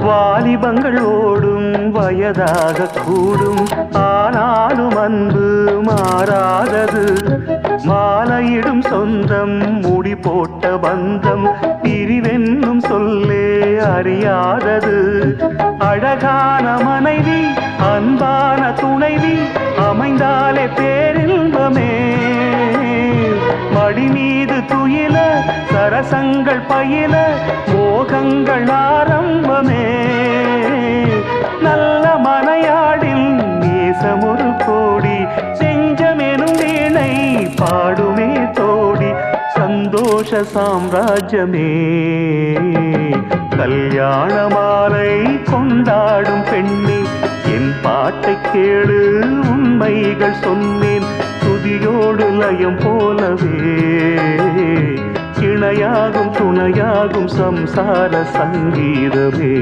வாலிபங்கள் ஓடும் வயதாக கூடும், ஆனாலும் அன்பு மாறாதது. மாலையிடும் சொந்தம், முடி போட்ட பந்தம், பிரிவென்னும் சொல்லே அறியாதது. அழகான மனைவி, அன்பான துணைவி அமைந்தாலே பேரின்பமே. மடி மீது துயில சரசங்கள் பயில மோகங்கள் ஆரம்பமே. நல்ல மனையாடில் நேசமொரு கோடி, செஞ்சமெனும் வீணை பாடுமே தோடி. சந்தோஷ சாம்ராஜ்யமே கல்யாண மாலை கொண்டாடும் பெண்ணே, என் பாட்டை கேளு உண்மைகள் சொன்னேன். துதியோடு லயம் போலவே இணையாகும் துணையாகும் சம்சார சங்கீதமே.